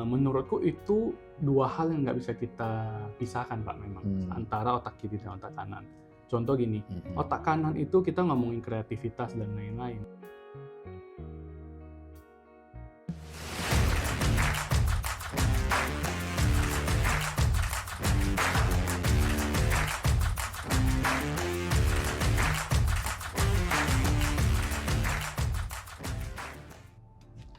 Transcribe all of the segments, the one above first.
menurutku itu dua hal yang nggak bisa kita pisahkan Pak memang antara otak kiri dan otak kanan. Contoh gini, otak kanan itu kita ngomongin kreativitas dan lain-lain.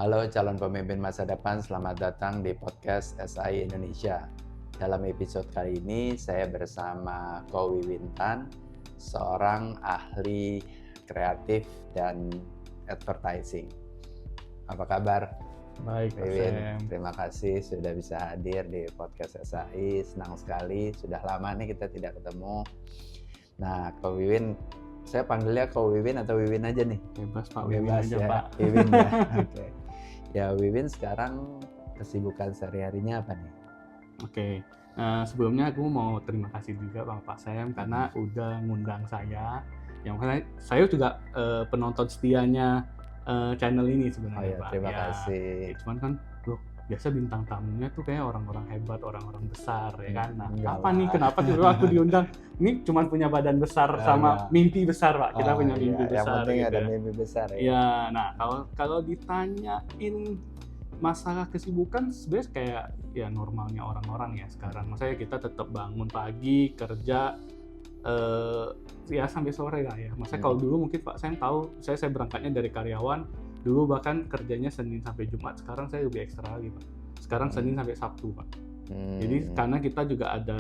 Halo calon pemimpin masa depan, selamat datang di podcast SAI Indonesia. Dalam episode kali ini saya bersama Ko Wiwin Tan, seorang ahli kreatif dan advertising. Apa kabar? Baik, Wiwin, terima kasih sudah bisa hadir di podcast SAI. Senang sekali, sudah lama nih kita tidak ketemu. Nah, Ko Wiwin, saya panggilnya Ko Wiwin atau Wiwin aja nih? Bebas Pak, Bebas Wiwin aja ya, Pak. Wiwin ya. Oke. Ya, Wiwin sekarang kesibukan sehari-harinya apa nih? Oke, sebelumnya aku mau terima kasih juga Pak Sam karena udah ngundang saya. Yang mana saya juga penonton setianya channel ini sebenarnya Pak. Terima kasih. Cuman kan, biasa bintang tamunya tuh kayak orang-orang hebat, orang-orang besar ya kan. Nah, kenapa tiba-tiba aku diundang? Ini cuma punya badan besar sama mimpi besar Pak. Kita punya mimpi besar. Yang penting gitu. ada mimpi besar ya. Ya, nah kalau ditanyain masalah kesibukan sebenarnya kayak ya normalnya orang-orang ya sekarang. Maksudnya kita tetap bangun pagi, kerja ya sampai sore lah ya. Maksudnya kalau dulu mungkin Pak Sam tahu, saya berangkatnya dari karyawan, dulu bahkan kerjanya Senin sampai Jumat, sekarang saya lebih ekstra lagi Pak. Sekarang Senin sampai Sabtu Pak. Jadi karena kita juga ada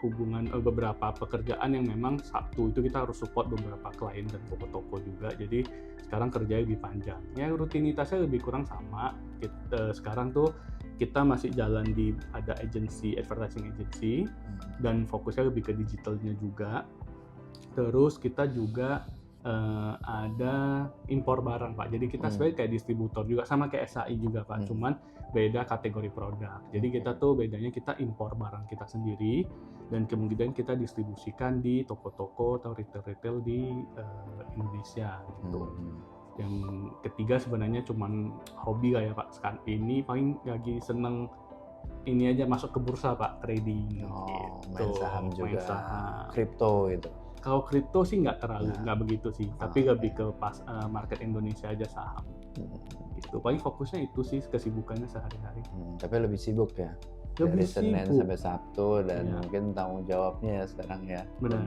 hubungan beberapa pekerjaan yang memang Sabtu itu kita harus support beberapa klien dan toko-toko juga. Jadi sekarang kerjanya lebih panjang. Ya rutinitasnya lebih kurang sama. Sekarang tuh kita masih jalan di ada advertising agency dan fokusnya lebih ke digitalnya juga. Terus kita juga ada impor barang Pak. Jadi kita sebenarnya kayak distributor juga, sama kayak SAI juga Pak. Cuman beda kategori produk. Jadi kita tuh bedanya kita impor barang kita sendiri dan kemudian kita distribusikan di toko-toko atau retail-retail di Indonesia gitu. Yang ketiga sebenarnya cuman hobi lah ya Pak. Sekarang ini paling lagi seneng ini aja masuk ke bursa Pak, trading gitu. Main saham juga. Main saham. Kripto gitu. Kalau kripto sih nggak terlalu, nggak begitu sih. Tapi lebih ke market Indonesia aja saham. Itu paling fokusnya itu sih kesibukannya sehari-hari. Tapi lebih sibuk ya. Lebih dari Senin sibuk sampai Sabtu dan mungkin tanggung jawabnya ya sekarang ya. Benar.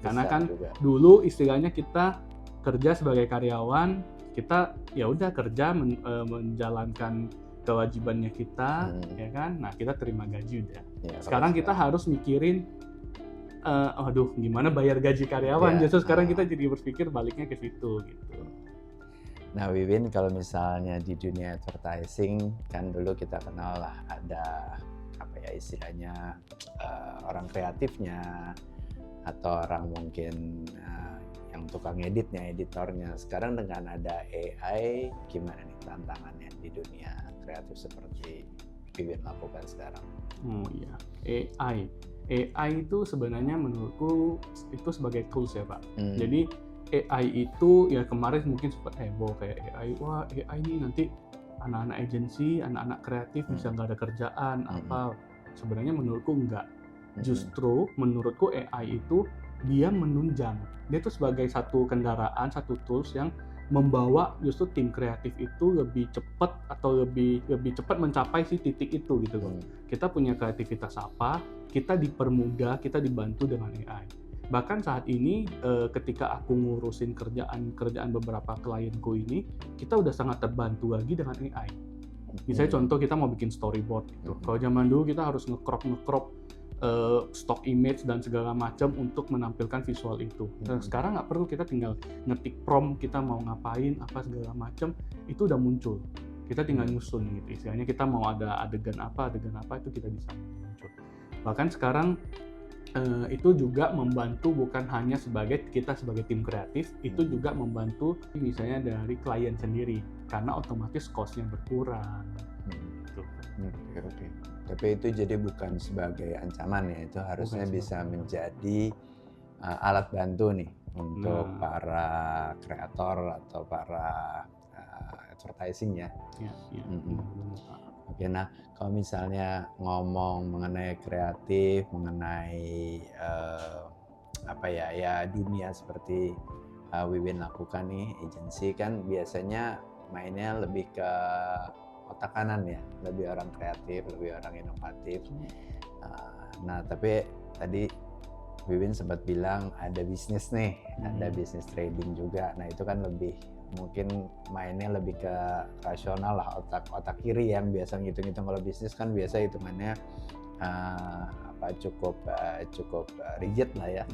Karena besar kan juga. dulu istilahnya kita kerja sebagai karyawan, kita ya udah kerja menjalankan kewajibannya kita, ya kan. Nah kita terima gaji udah. Ya, sekarang kita harus mikirin, gimana bayar gaji karyawan. Justru sekarang kita jadi berpikir baliknya ke situ gitu. Nah Wiwin, kalau misalnya di dunia advertising kan dulu kita kenal lah ada apa ya istilahnya orang kreatifnya atau orang mungkin yang tukang editnya, editornya. Sekarang dengan ada AI, gimana nih tantangannya di dunia kreatif seperti Wiwin lakukan sekarang? Oh iya, AI itu sebenarnya menurutku itu sebagai tools ya Pak. Jadi AI itu ya kemarin mungkin sempat heboh kayak AI, wah AI ini nanti anak-anak agensi, anak-anak kreatif bisa nggak ada kerjaan apa. Sebenarnya menurutku enggak. Justru menurutku AI itu dia menunjang. Dia tuh sebagai satu kendaraan, satu tools yang membawa justru tim kreatif itu lebih cepat atau lebih cepat mencapai si titik itu gitu loh. Kita punya kreativitas apa, kita dipermudah, kita dibantu dengan AI. Bahkan saat ini ketika aku ngurusin kerjaan beberapa klienku ini, kita udah sangat terbantu lagi dengan AI. Misalnya contoh kita mau bikin storyboard gitu. Kalau zaman dulu kita harus nge-crop stock image dan segala macam untuk menampilkan visual itu. Sekarang nggak perlu, kita tinggal ngetik prompt kita mau ngapain apa segala macam itu udah muncul. Kita tinggal nyusun gitu. Istilahnya kita mau ada adegan apa itu kita bisa muncul. Bahkan sekarang itu juga membantu bukan hanya sebagai tim kreatif, itu juga membantu misalnya dari klien sendiri karena otomatis cost-nya berkurang. Oke. Tapi itu jadi bukan sebagai ancaman ya, itu harusnya bisa menjadi alat bantu nih untuk para kreator atau para advertising ya. Oke, nah kalau misalnya ngomong mengenai kreatif, mengenai dunia seperti Wiwin lakukan nih, agensi kan biasanya mainnya lebih ke otak kanan ya, lebih orang kreatif, lebih orang inovatif. Nah tapi tadi Wiwin sempat bilang ada bisnis nih, ada bisnis trading juga. Nah itu kan lebih mungkin mainnya lebih ke rasional lah, otak kiri yang biasa ngitung-ngitung. Kalau bisnis kan biasa hitungannya cukup rigid lah ya.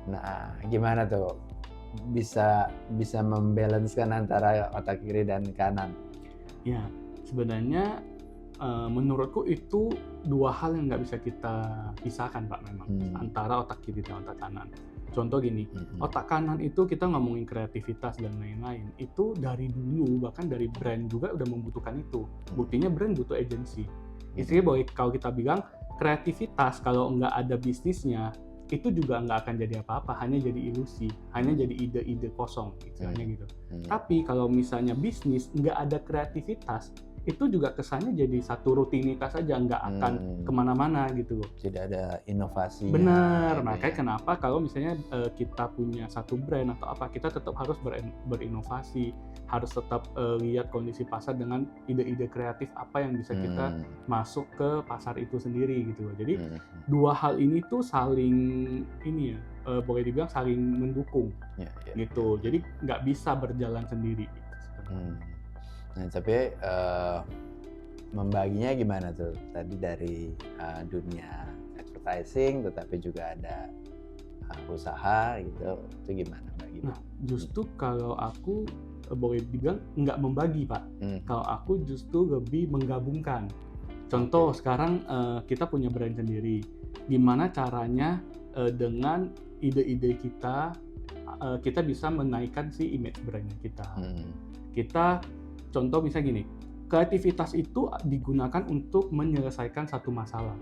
Nah gimana tuh bisa membalancekan antara otak kiri dan kanan? Ya sebenarnya menurutku itu dua hal yang nggak bisa kita pisahkan Pak, memang antara otak kiri dan otak kanan. Contoh gini, otak kanan itu kita ngomongin kreativitas dan lain-lain, itu dari dulu bahkan dari brand juga udah membutuhkan itu. Buktinya brand butuh agensi. Istilahnya bahwa kalau kita bilang kreativitas kalau nggak ada bisnisnya itu juga nggak akan jadi apa-apa, hanya jadi ilusi, hanya jadi ide-ide kosong istilahnya gitu. Tapi kalau misalnya bisnis nggak ada kreativitas, itu juga kesannya jadi satu rutinitas aja, nggak akan kemana-mana gitu loh. Tidak ada inovasi. Benar, makanya kenapa kalau misalnya kita punya satu brand atau apa, kita tetap harus berinovasi, harus tetap lihat kondisi pasar dengan ide-ide kreatif apa yang bisa kita masuk ke pasar itu sendiri gitu loh. Jadi dua hal ini tuh saling boleh dibilang saling mendukung gitu. Jadi nggak bisa berjalan sendiri gitu sebenarnya. Nah, tapi membaginya gimana tuh? Tadi dari dunia advertising, tetapi juga ada usaha gitu. Itu gimana bagi? Nah, justru kalau aku boleh dibilang nggak membagi, Pak. Kalau aku justru lebih menggabungkan. Contoh sekarang kita punya brand sendiri. Gimana caranya dengan ide-ide kita bisa menaikkan si image brandnya kita. Kita contoh misalnya gini, kreativitas itu digunakan untuk menyelesaikan satu masalah.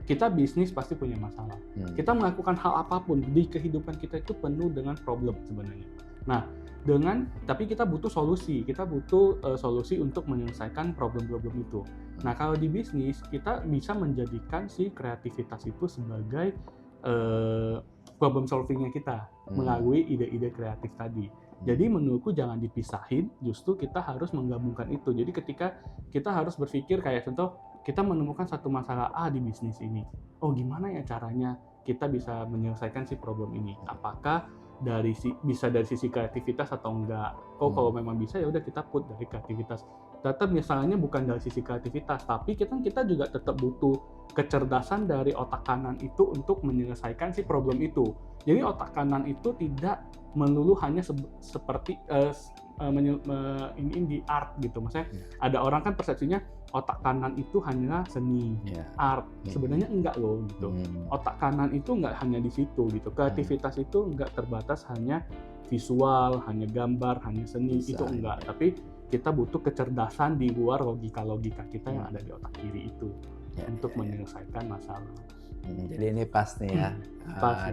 Kita bisnis pasti punya masalah. Kita melakukan hal apapun di kehidupan kita itu penuh dengan problem sebenarnya. Nah, tapi kita butuh solusi. Kita butuh solusi untuk menyelesaikan problem-problem itu. Nah, kalau di bisnis kita bisa menjadikan si kreativitas itu sebagai problem solvingnya kita melalui ide-ide kreatif tadi. Jadi menurutku jangan dipisahin, justru kita harus menggabungkan itu. Jadi ketika kita harus berpikir kayak contoh, kita menemukan satu masalah A di bisnis ini. Oh gimana ya caranya kita bisa menyelesaikan si problem ini? Apakah bisa dari sisi kreativitas atau enggak? Oh kalau memang bisa ya udah kita put dari kreativitas. Tetap misalnya bukan dari sisi kreativitas, tapi kita juga tetap butuh kecerdasan dari otak kanan itu untuk menyelesaikan si problem itu. Jadi otak kanan itu tidak melulu hanya seperti ini di art gitu. Maksudnya ada orang kan persepsinya otak kanan itu hanya seni, art. Sebenarnya enggak loh gitu. Otak kanan itu enggak hanya di situ gitu. Kreativitas itu enggak terbatas hanya visual, hanya gambar, hanya seni, itu enggak. Tapi kita butuh kecerdasan di luar logika-logika kita yang ada di otak kiri itu untuk menyelesaikan masalah. Jadi ini pas nih ya,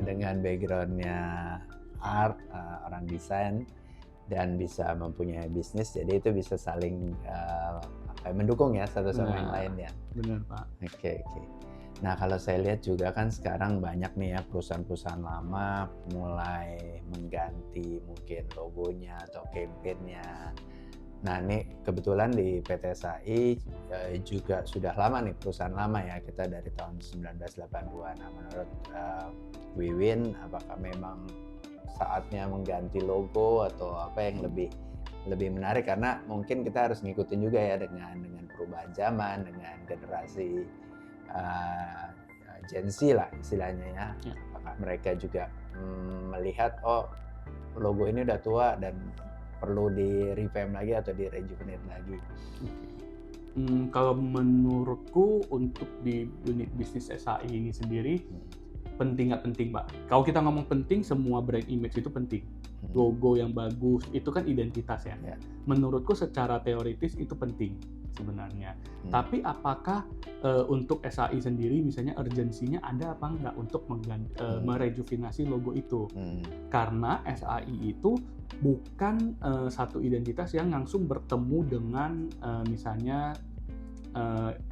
dengan background-nya art, orang desain, dan bisa mempunyai bisnis, jadi itu bisa saling mendukung ya satu sama yang lain ya. Benar Pak. Oke. Nah kalau saya lihat juga kan sekarang banyak nih ya perusahaan-perusahaan lama mulai mengganti mungkin logonya atau campaign-nya. Nah ini kebetulan di PT SAI juga sudah lama nih, perusahaan lama ya, kita dari tahun 1982. Nah menurut Wiwin, apakah memang saatnya mengganti logo atau apa yang lebih menarik, karena mungkin kita harus ngikutin juga ya dengan perubahan zaman, dengan generasi Gen Z lah istilahnya ya. Apakah mereka juga melihat logo ini udah tua dan perlu di revamp lagi atau di rejuvenate lagi? Kalau menurutku untuk di unit bisnis SAI ini sendiri penting nggak penting Pak. Kalau kita ngomong penting, semua brand image itu penting. Logo yang bagus itu kan identitas ya. Menurutku secara teoritis itu penting sebenarnya. Tapi apakah untuk SAI sendiri misalnya urgensinya ada apa enggak untuk merejuvenasi logo itu? Karena SAI itu bukan satu identitas yang langsung bertemu dengan misalnya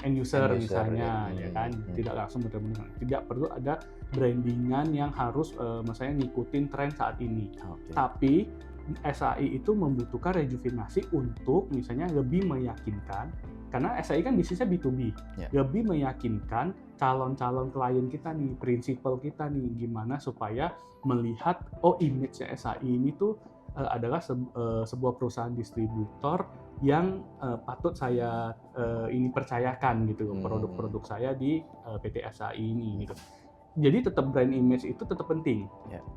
end user misalnya, ya. ya kan, tidak langsung benar-benar, tidak perlu ada brandingan yang harus misalnya ngikutin tren saat ini. Tapi SAI itu membutuhkan rejuvenasi untuk misalnya lebih meyakinkan, karena SAI kan bisnisnya B2B, lebih meyakinkan calon-calon klien kita nih, prinsipal kita nih, gimana supaya melihat image SAI ini tuh adalah sebuah perusahaan distributor yang patut saya ini percayakan gitu, produk-produk saya di PT SAI ini gitu. Jadi tetap brand image itu tetap penting.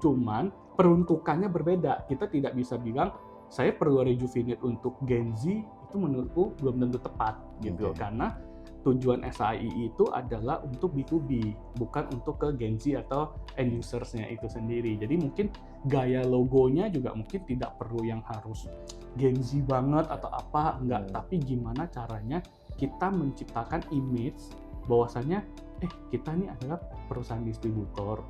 Cuman peruntukannya berbeda. Kita tidak bisa bilang saya perlu rejuvenate untuk Gen Z, itu menurutku belum tentu tepat gitu. Karena tujuan SAI itu adalah untuk B2B, bukan untuk ke Gen Z atau end users-nya itu sendiri. Jadi mungkin gaya logonya juga mungkin tidak perlu yang harus Gen Z banget atau apa, enggak. Tapi gimana caranya kita menciptakan image bahwasanya kita nih adalah perusahaan distributor,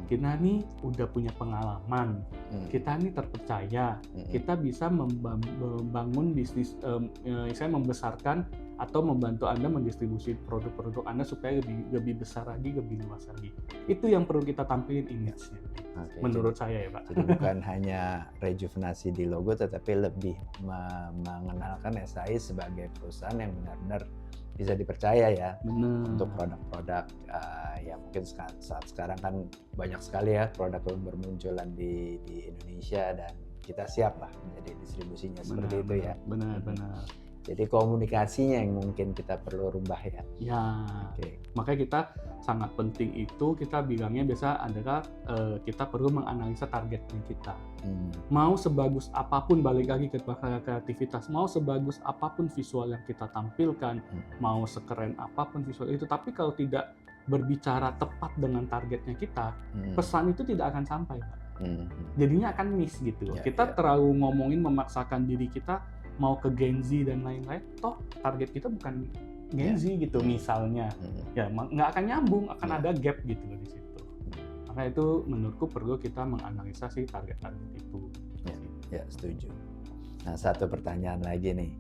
kita nih udah punya pengalaman, kita nih terpercaya, kita bisa membangun bisnis, saya membesarkan atau membantu Anda mendistribusi produk-produk Anda supaya lebih besar lagi, lebih luas lagi. Itu yang perlu kita tampilin image-nya. Menurut saya ya Pak. Jadi bukan hanya rejuvenasi di logo, tetapi lebih mengenalkan SAI sebagai perusahaan yang benar-benar bisa dipercaya ya. Untuk produk-produk yang mungkin saat sekarang kan banyak sekali ya produk yang bermunculan di Indonesia, dan kita siap lah menjadi distribusinya seperti itu ya. Benar. Jadi komunikasinya yang mungkin kita perlu rubah ya. Makanya kita sangat penting itu kita bilangnya biasa adalah kita perlu menganalisa targetnya kita. Mau sebagus apapun, balik lagi ke kreativitas, mau sebagus apapun visual yang kita tampilkan, mau sekeren apapun visual itu, tapi kalau tidak berbicara tepat dengan targetnya kita, pesan itu tidak akan sampai, Pak. Jadinya akan miss gitu. Kita terlalu ngomongin memaksakan diri kita mau ke Gen Z dan lain-lain, toh target kita bukan Gen Z gitu misalnya, ya nggak akan nyambung, akan ada gap gitu loh di situ. Maka itu menurutku perlu kita menganalisa si target-target itu. Ya, setuju. Nah, satu pertanyaan lagi nih,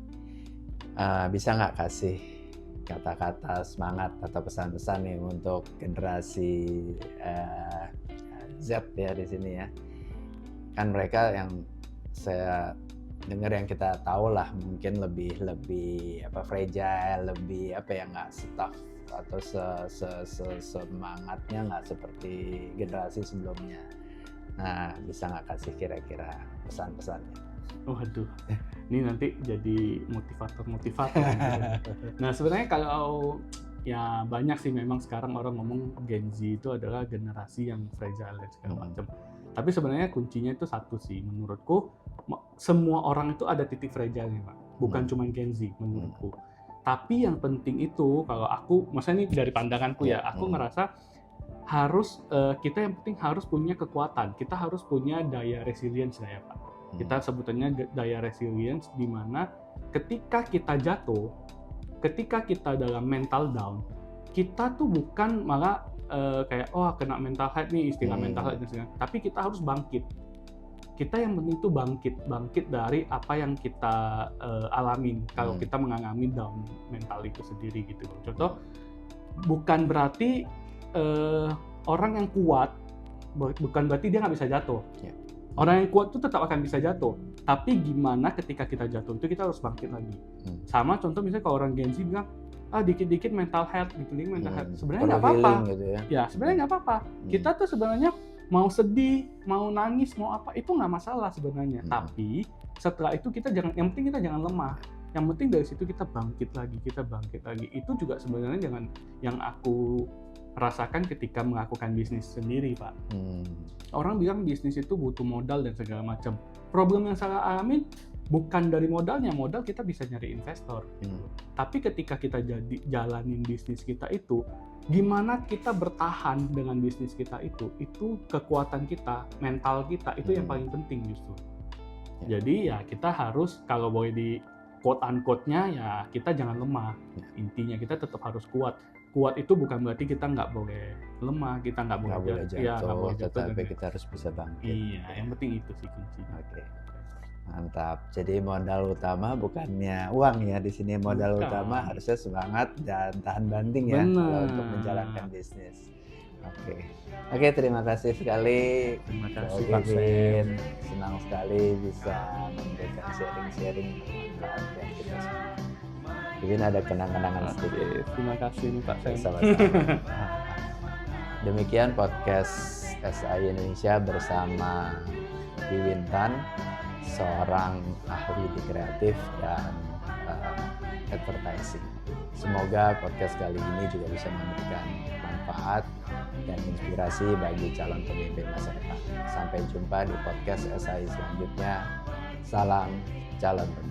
bisa nggak kasih kata-kata semangat atau pesan-pesan nih untuk generasi Z ya di sini ya? Kan mereka yang saya dengar, yang kita tahu lah mungkin lebih fragile, lebih nggak staff atau semangatnya nggak seperti generasi sebelumnya. Nah, bisa nggak kasih kira-kira pesan-pesannya? Waduh, ini nanti jadi motivator. Nah, sebenarnya kalau ya banyak sih memang sekarang orang ngomong Gen Z itu adalah generasi yang fragile dan segala macam. Tapi sebenarnya kuncinya itu satu sih, menurutku semua orang itu ada titik fragile-nya, Pak. Bukan cuma Gen Z menurutku. Tapi yang penting itu, kalau aku, maksudnya ini dari pandanganku ya, aku ngerasa harus kita yang penting harus punya kekuatan. Kita harus punya daya resilience lah ya, Pak. Kita sebutannya daya resilience, di mana ketika kita jatuh, ketika kita dalam mental down, kita tuh bukan malah kayak kena mental health nih, istilah mental health, tapi kita harus bangkit. Kita yang penting itu bangkit dari apa yang kita alamin kalau kita mengalami down mental itu sendiri gitu. Contoh, bukan berarti orang yang kuat bukan berarti dia nggak bisa jatuh. Orang yang kuat itu tetap akan bisa jatuh, tapi gimana ketika kita jatuh itu kita harus bangkit lagi. Sama contoh misalnya kalau orang Gen Z bilang dikit-dikit mental health, sebenarnya nggak apa-apa gitu ya. Ya sebenarnya nggak apa-apa. Kita tuh sebenarnya mau sedih, mau nangis, mau apa, itu nggak masalah sebenarnya. Tapi setelah itu yang penting kita jangan lemah. Yang penting dari situ kita bangkit lagi. Itu juga sebenarnya yang aku rasakan ketika melakukan bisnis sendiri, Pak. Orang bilang bisnis itu butuh modal dan segala macam. Problem yang saya alami bukan dari modalnya, modal kita bisa nyari investor. Tapi ketika kita jalanin bisnis kita itu, gimana kita bertahan dengan bisnis kita itu kekuatan kita, mental kita, itu yang paling penting justru. Jadi ya kita harus, kalau boleh di quote-unquote-nya ya kita jangan lemah. Intinya kita tetap harus kuat. Kuat itu bukan berarti kita nggak boleh lemah, kita nggak boleh jatuh, tetapi kita harus bisa bangkit. Iya, yang penting itu sih kuncinya. Mantap. Jadi modal utama bukannya uang ya di sini, modal Bukan. utama harusnya semangat dan tahan banting ya kalau untuk menjalankan bisnis. Oke, terima kasih sekali. Terima kasih Pak Pak Sam. Senang sekali bisa memberikan sharing-sharing bermanfaat yang kita semua. Mungkin ada kenang-kenangan sedikit. Terima kasih nih Pak Sam. Sama-sama. Demikian podcast SI Indonesia bersama Wiwin Tan, seorang ahli di kreatif dan advertising. Semoga podcast kali ini juga bisa memberikan manfaat dan inspirasi bagi calon pemimpin masa depan. Sampai jumpa di podcast SI selanjutnya. Salam calon pemimpin.